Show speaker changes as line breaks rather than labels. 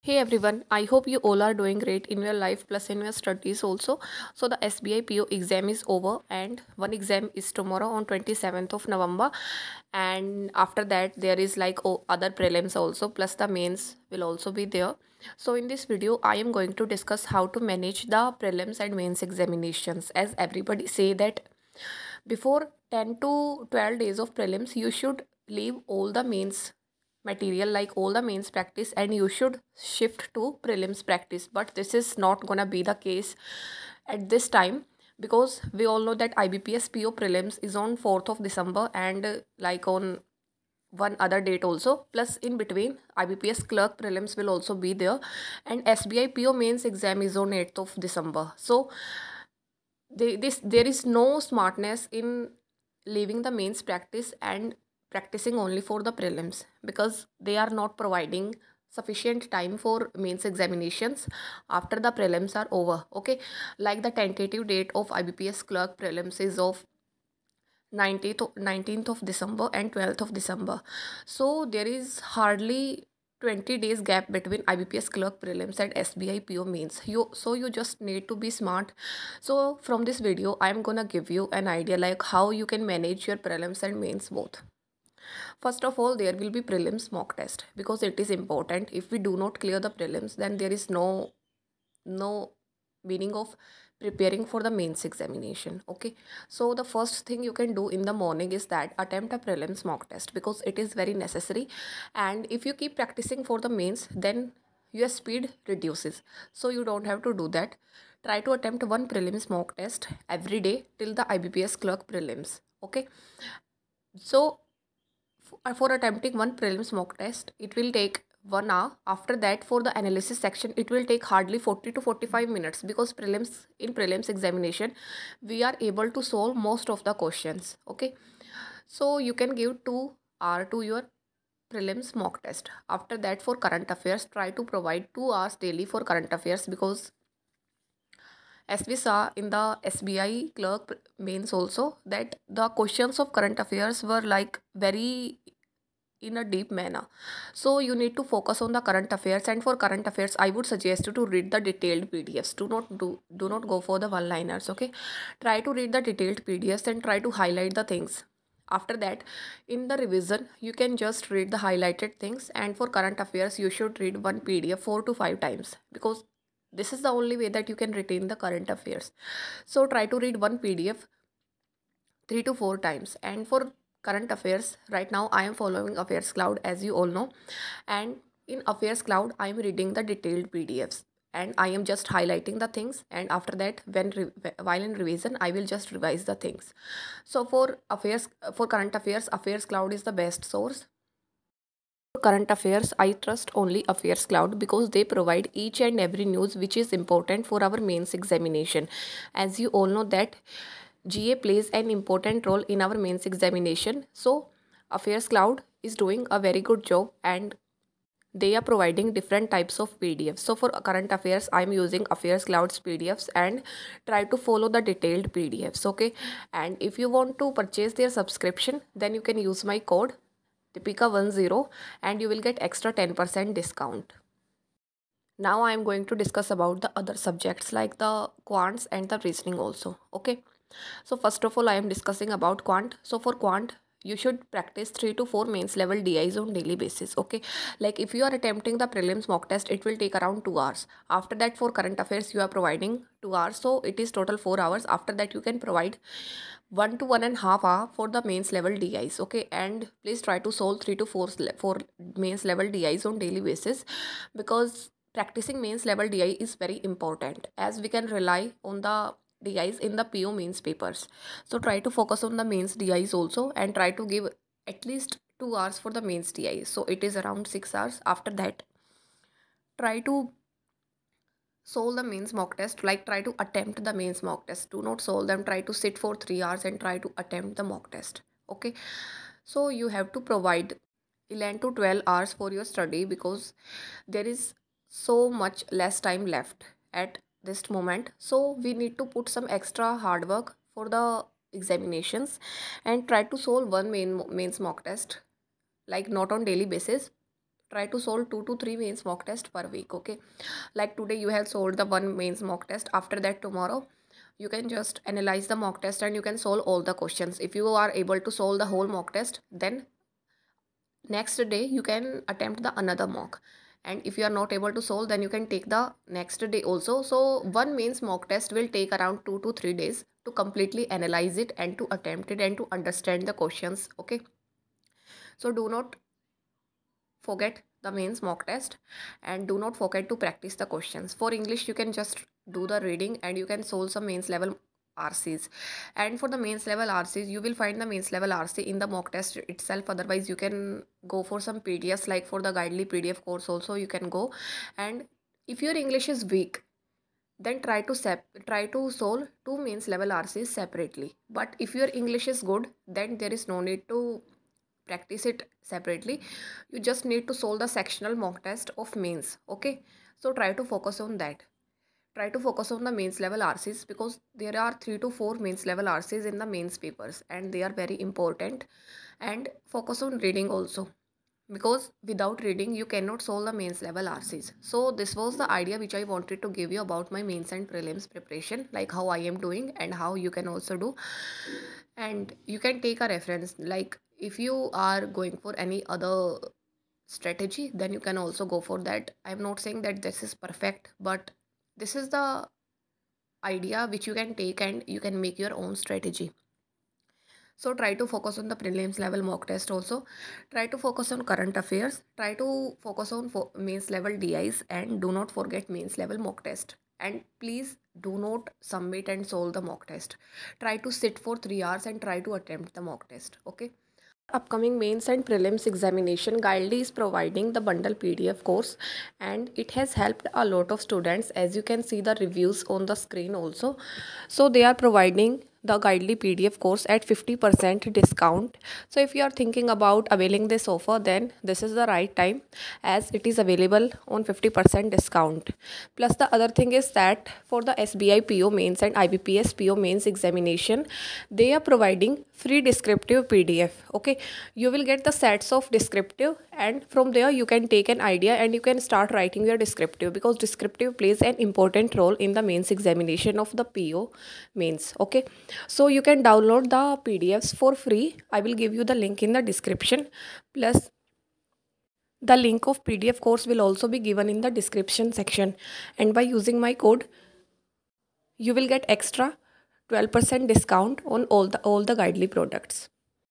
Hey everyone, I hope you all are doing great in your life plus in your studies also. So the SBI PO exam is over and one exam is tomorrow on 27th of November, and after that there is like other prelims also plus the mains will also be there. So in this video I am going to discuss how to manage the prelims and mains examinations, as everybody say that before 10 to 12 days of prelims you should leave all the mains material, like all the mains practice, and you should shift to prelims practice. But this is not gonna be the case at this time, because we all know that IBPS PO prelims is on 4th of December and like on one other date also, plus in between IBPS clerk prelims will also be there, and SBI PO mains exam is on 8th of December. So there is no smartness in leaving the mains practice and practicing only for the prelims, because they are not providing sufficient time for mains examinations after the prelims are over. Okay, like the tentative date of IBPS clerk prelims is of 19th of December and 12th of December. So there is hardly 20 days gap between IBPS clerk prelims and SBI PO mains. You just need to be smart. So from this video I am gonna give you an idea like how you can manage your prelims and mains both. First of all, there will be prelims mock test, because it is important. If we do not clear the prelims, then there is no meaning of preparing for the mains examination. Okay, so the first thing you can do in the morning is that attempt a prelims mock test, because it is very necessary. And if you keep practicing for the mains, then your speed reduces, so you don't have to do that. Try to attempt one prelims mock test every day till the IBPS clerk prelims. Okay, so for attempting one prelims mock test, it will take 1 hour. After that, for the analysis section, it will take hardly 40 to 45 minutes, because prelims examination we are able to solve most of the questions. Okay, so you can give 2 hours to your prelims mock test. After that, for current affairs, try to provide 2 hours daily for current affairs, because as we saw in the SBI clerk mains also, that the questions of current affairs were like very in a deep manner. So you need to focus on the current affairs, and for current affairs I would suggest you to read the detailed PDFs. Do not go for the one liners. Okay, try to read the detailed PDFs and try to highlight the things. After that, in the revision you can just read the highlighted things, and for current affairs you should read one PDF 4 to 5 times, because this is the only way that you can retain the current affairs. So try to read one PDF 3 to 4 times. And for current affairs, right now I am following Affairs Cloud, as you all know, and in Affairs Cloud I am reading the detailed PDFs, and I am just highlighting the things, and after that, while in revision I will just revise the things. So for current affairs, Affairs Cloud is the best source. For current affairs, I trust only Affairs Cloud, because they provide each and every news which is important for our mains examination. As you all know that GA plays an important role in our mains examination. So Affairs Cloud is doing a very good job, and they are providing different types of PDFs. So for current affairs, I am using Affairs Cloud's PDFs, and try to follow the detailed PDFs. Okay, and if you want to purchase their subscription, then you can use my code Deepika10, and you will get extra 10% discount. Now I am going to discuss about the other subjects like the quants and the reasoning also. Okay, so first of all I am discussing about quant. So for quant, you should practice 3 to 4 mains level DIs on daily basis. Okay, like if you are attempting the prelims mock test, it will take around 2 hours. After that, for current affairs you are providing 2 hours, so it is total 4 hours. After that, you can provide 1 to 1.5 hour for the mains level DIs. Okay, and please try to solve 3 to 4 mains level DIs on daily basis, because practicing mains level DI is very important, as we can rely on the DIs in the PO mains papers. So try to focus on the mains DIs also, and try to give at least 2 hours for the mains DIs, so it is around 6 hours. After that, try to solve the mains mock test, like try to attempt the mains mock test. Do not solve them, try to sit for 3 hours and try to attempt the mock test. Okay, so you have to provide 11 to 12 hours for your study, because there is so much less time left at this moment. So we need to put some extra hard work for the examinations, and try to solve one mains mock test, like not on daily basis, try to solve 2 to 3 mains mock test per week. Okay, like today you have solved the one mains mock test. After that, tomorrow you can just analyze the mock test and you can solve all the questions. If you are able to solve the whole mock test, then next day you can attempt the another mock. And if you are not able to solve, then you can take the next day also. So one mains mock test will take around 2 to 3 days to completely analyze it and to attempt it and to understand the questions. Okay, so do not forget the mains mock test and do not forget to practice the questions. For English, you can just do the reading and you can solve some mains level RCs. And for the mains level RCs, you will find the mains level RC in the mock test itself. Otherwise, you can go for some PDFs, like for the Guidely PDF course also you can go. And if your English is weak, then try to solve two mains level RCs separately. But if your English is good, then there is no need to practice it separately. You just need to solve the sectional mock test of mains. Okay, so try to focus on that. Try to focus on the mains level RCs, because there are 3 to 4 mains level RCs in the mains papers and they are very important. And focus on reading also, because without reading you cannot solve the mains level RCs. So this was the idea which I wanted to give you about my mains and prelims preparation, like how I am doing and how you can also do. And you can take a reference, like if you are going for any other strategy, then you can also go for that. I'm not saying that this is perfect, but this is the idea which you can take and you can make your own strategy. So try to focus on the prelims level mock test also. Try to focus on current affairs. Try to focus on mains level DIs, and do not forget mains level mock test. And please do not submit and solve the mock test. Try to sit for 3 hours and try to attempt the mock test. Okay. Upcoming mains and prelims examination, Guidely is providing the bundle PDF course, and it has helped a lot of students, as you can see the reviews on the screen also. So they are providing the Guidely PDF course at 50% discount. So if you are thinking about availing this offer, then this is the right time, as it is available on 50% discount. Plus the other thing is that for the SBI PO mains and IBPS PO mains examination, they are providing free descriptive PDF. Okay, you will get the sets of descriptive, and from there you can take an idea and you can start writing your descriptive, because descriptive plays an important role in the mains examination of the PO mains. Okay, so you can download the PDFs for free. I will give you the link in the description. Plus the link of PDF course will also be given in the description section, and by using my code you will get extra 12% discount on all the Guidely products.